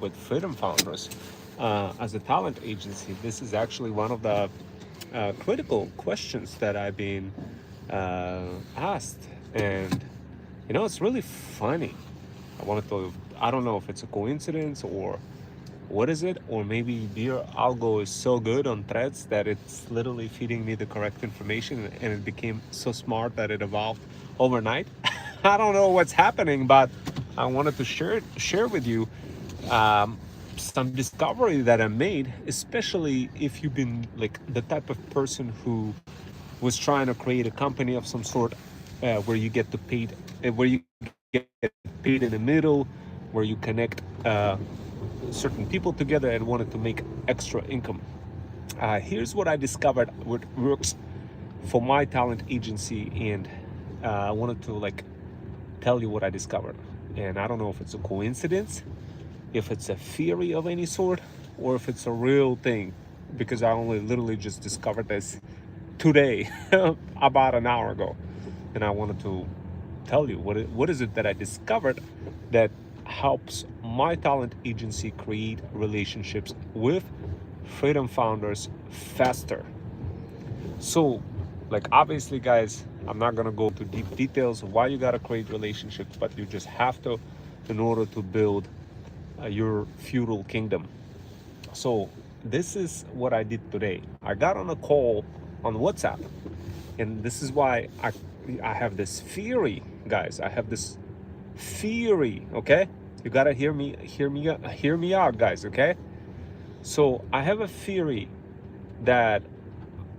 with Freedom Founders as a talent agency. This is actually one of the critical questions that I've been asked, and it's really funny. I don't know if it's a coincidence or what is it, or maybe your algo is so good on threads that it's literally feeding me the correct information and it became so smart that it evolved overnight. I don't know what's happening, but I wanted to share with you um, some discovery that I made, especially if you've been like the type of person who was trying to create a company of some sort, where you get to paid, where you get paid in the middle, where you connect certain people together and wanted to make extra income. Here's what I discovered what works for my talent agency, and I wanted to tell you what I discovered. And I don't know if it's a coincidence, if it's a theory of any sort, or if it's a real thing, because I only literally just discovered this today, about an hour ago. And I wanted to tell you what is it that I discovered that helps my talent agency create relationships with Freedom Founders faster. So, obviously, guys, I'm not gonna go into deep details of why you gotta create relationships, but you just have to in order to build your feudal kingdom. So, this is what I did today. I got on a call on WhatsApp, and this is why I have this theory, guys. I have this theory, okay? You gotta hear me out, guys, okay? So I have a theory that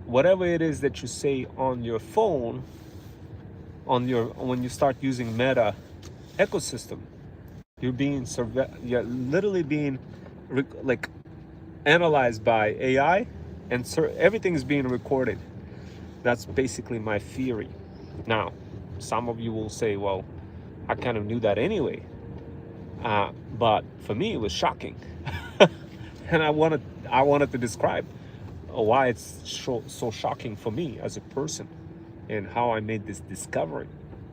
whatever it is that you say on your phone, when you start using Meta ecosystem, you're literally being like analyzed by AI, and everything is being recorded. That's basically my theory. Now, some of you will say, well, I kind of knew that anyway. But for me, it was shocking. And I wanted to describe why it's so shocking for me as a person, and how I made this discovery,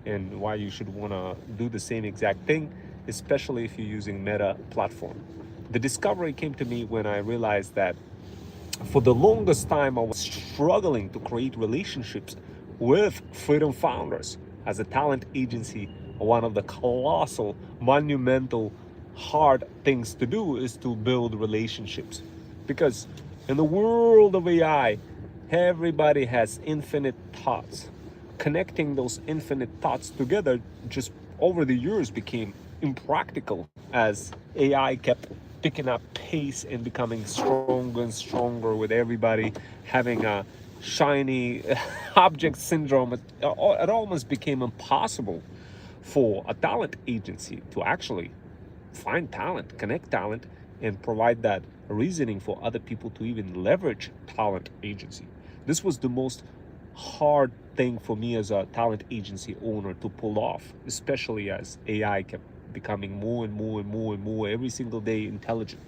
and why you should want to do the same exact thing, especially if you're using Meta platform. The discovery came to me when I realized that for the longest time I was struggling to create relationships with Freedom Founders as a talent agency. One of the colossal, monumental, hard things to do is to build relationships, because in the world of AI, everybody has infinite thoughts. Connecting those infinite thoughts together just over the years became impractical as AI kept picking up pace and becoming stronger and stronger, with everybody having a shiny object syndrome. It almost became impossible for a talent agency to actually find talent, connect talent, and provide that reasoning for other people to even leverage talent agency. This was the most hard thing for me as a talent agency owner to pull off, especially as AI kept becoming more and more and more and more every single day intelligent.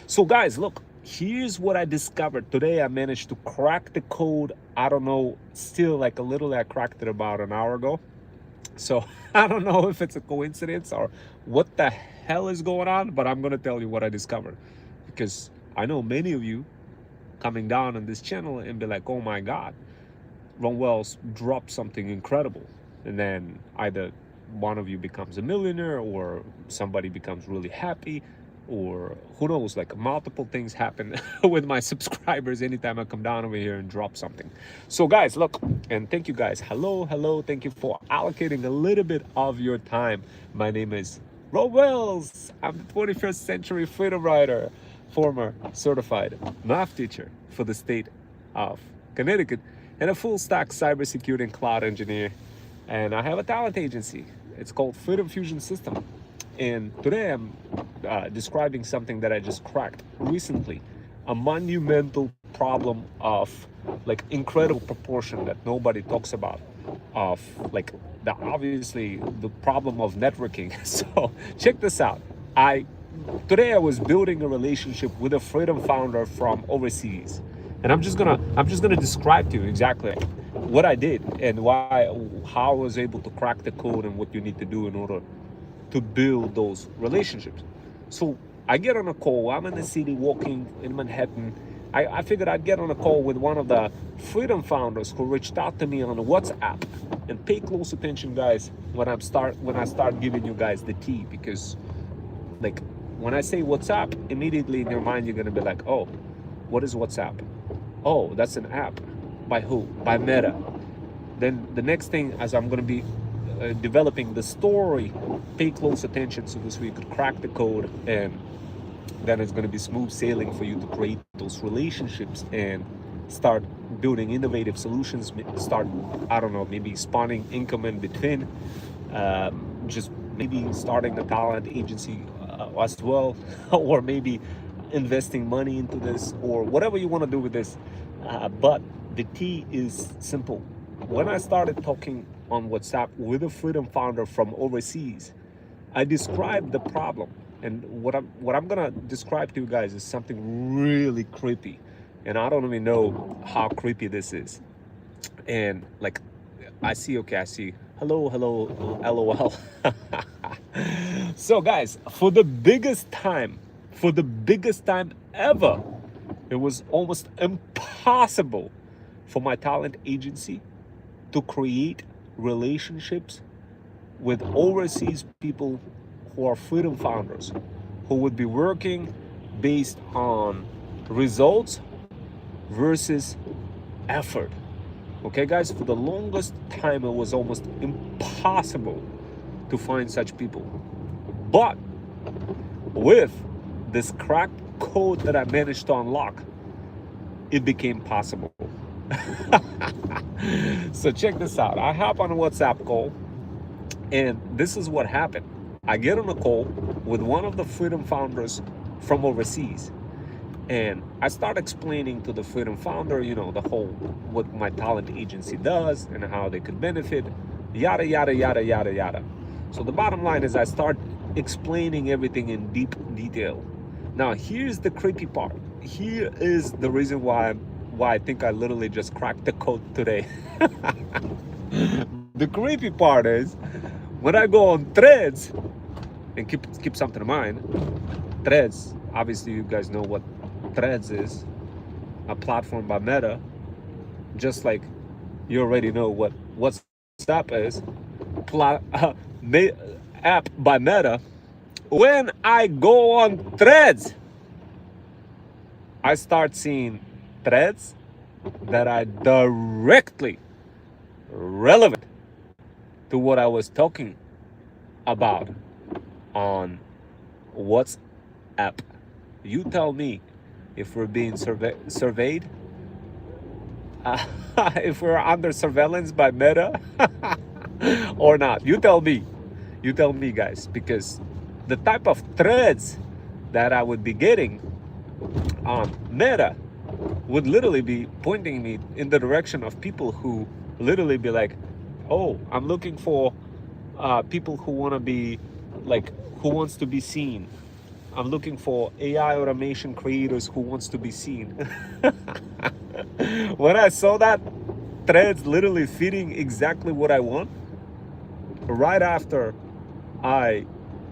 So guys, look, here's what I discovered today. I managed to crack the code. I don't know, still like a little, I cracked it about an hour ago. So I don't know if it's a coincidence or what the hell is going on, but I'm gonna tell you what I discovered, because I know many of you coming down on this channel and be like, oh my God, Ron Wells dropped something incredible. And then either one of you becomes a millionaire, or somebody becomes really happy, or who knows, like multiple things happen with my subscribers anytime I come down over here and drop something. So guys, look, and thank you guys. Hello, thank you for allocating a little bit of your time. My name is Ron Wells. I'm the 21st century freedom writer, former certified math teacher for the state of Connecticut, and a full stack cybersecurity and cloud engineer. And I have a talent agency. It's called Freedom Fusion System. And today I'm describing something that I just cracked recently, a monumental problem of like incredible proportion that nobody talks about, of like obviously the problem of networking. So check this out. Today I was building a relationship with a Freedom founder from overseas, and I'm just gonna describe to you exactly what I did and how I was able to crack the code and what you need to do in order to build those relationships. So I get on a call. I'm in the city walking in Manhattan. I figured I'd get on a call with one of the Freedom founders who reached out to me on WhatsApp. And pay close attention, guys, when I start giving you guys the tea, because like when I say WhatsApp, immediately in your mind you're gonna be like, oh, what is WhatsApp? Oh, that's an app. By who? By Meta. Then the next thing, as I'm gonna be developing the story, pay close attention so this way you could crack the code, and then it's going to be smooth sailing for you to create those relationships and start building innovative solutions. Start, I don't know, maybe spawning income in between, just maybe starting a talent agency as well, or maybe investing money into this, or whatever you want to do with this. But the key is simple. When I started talking on WhatsApp with a Freedom founder from overseas, I described the problem. And what I'm gonna describe to you guys is something really creepy. And I don't even know how creepy this is. And like, I see, hello, LOL. So guys, for the biggest time ever, it was almost impossible for my talent agency to create relationships with overseas people who are Freedom founders, who would be working based on results versus effort. Okay, guys, for the longest time, it was almost impossible to find such people. But with this cracked code that I managed to unlock, it became possible. So check this out. I hop on a WhatsApp call, and this is what happened. I get on a call with one of the Freedom founders from overseas, and I start explaining to the Freedom founder, you know, the whole, what my talent agency does and how they could benefit, yada, yada, yada, yada, yada. So the bottom line is I start explaining everything in deep detail. Now, here's the creepy part. Here is the reason why I think I literally just cracked the code today. The creepy part is when I go on Threads, and keep something in mind, Threads, obviously you guys know what Threads is, a platform by Meta, just like you already know what WhatsApp is, app by Meta. When I go on Threads, I start seeing threads that are directly relevant to what I was talking about on WhatsApp. You tell me if we're being surveyed, if we're under surveillance by Meta or not. You tell me, guys, because the type of threads that I would be getting on Meta would literally be pointing me in the direction of people who literally be like, oh, I'm looking for people who want to be like, who wants to be seen. I'm looking for AI automation creators who wants to be seen. When I saw that Threads literally fitting exactly what I want, right after I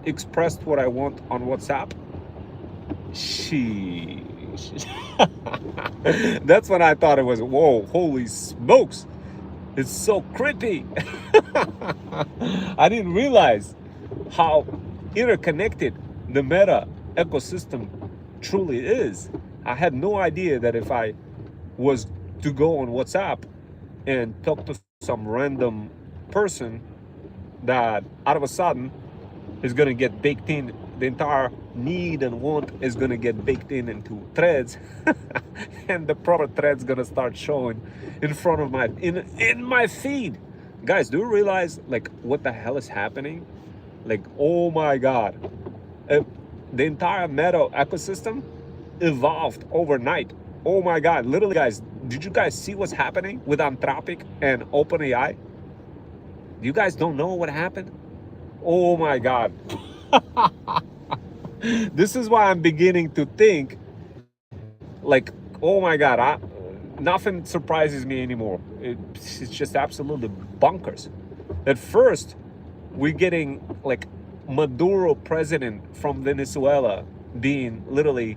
expressed what I want on WhatsApp, that's when I thought it was, whoa, holy smokes, it's so creepy. I didn't realize how interconnected the Meta ecosystem truly is. I had no idea that if I was to go on WhatsApp and talk to some random person, that out of a sudden is going to get baked in, the entire need and want is going to get baked into Threads. And the proper thread's going to start showing in front of my in my feed. Guys, do you realize like what the hell is happening? Like, oh my god, the entire Meta ecosystem evolved overnight. Oh my god, literally, guys, did you guys see what's happening with Anthropic and OpenAI? You guys don't know what happened? Oh my god. This is why I'm beginning to think like, oh my god, nothing surprises me anymore. It's just absolutely bonkers. At first, we're getting like Maduro president from Venezuela being literally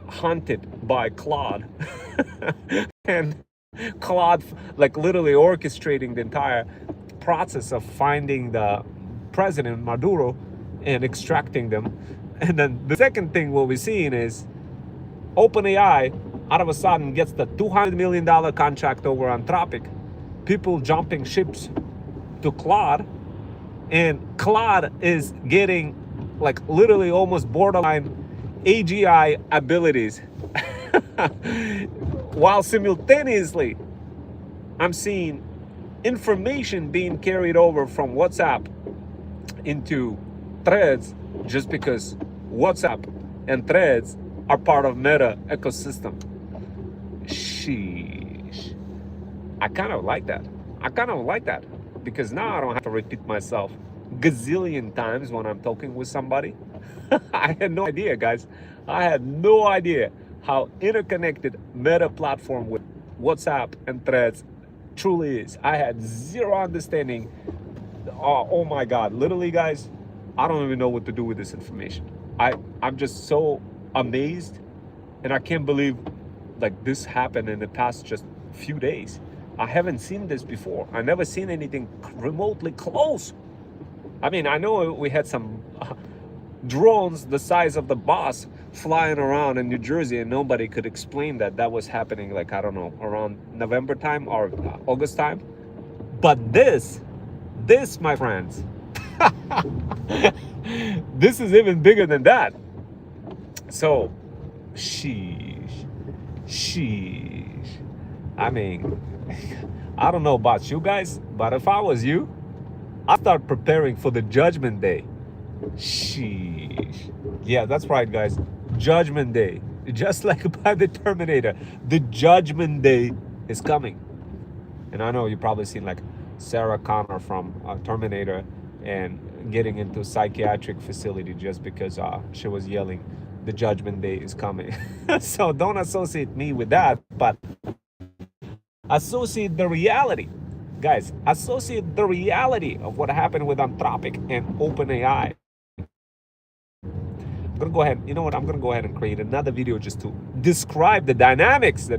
hunted by Claude and Claude like literally orchestrating the entire process of finding the president Maduro and extracting them. And then the second thing what we're seeing is OpenAI out of a sudden gets the $200 million contract over Anthropic, people jumping ships to Claude, and Claude is getting like literally almost borderline AGI abilities while simultaneously I'm seeing information being carried over from WhatsApp into Threads just because WhatsApp and Threads are part of Meta ecosystem. Sheesh. I kind of like that. I kind of like that because now I don't have to repeat myself gazillion times when I'm talking with somebody. I had no idea, guys. I had no idea how interconnected Meta platform with WhatsApp and Threads truly is. I had zero understanding. Oh my God, literally, guys, I don't even know what to do with this information. I'm just so amazed, and I can't believe like this happened in the past just few days. I haven't seen this before. I never seen anything remotely close. I mean, I know we had some drones the size of the bus flying around in New Jersey, and nobody could explain that that was happening, like, I don't know, around November time or August time. But this, my friends, this is even bigger than that. So, sheesh. I mean, I don't know about you guys, but if I was you, I'd start preparing for the Judgment Day. Sheesh. Yeah, that's right, guys. Judgment Day. Just like by the Terminator, the Judgment Day is coming. And I know you've probably seen like Sarah Connor from Terminator and getting into psychiatric facility just because she was yelling, the Judgment Day is coming. So don't associate me with that, but associate the reality. Guys, associate the reality of what happened with Anthropic and OpenAI. I'm gonna go ahead, you know what, I'm gonna go ahead and create another video just to describe the dynamics that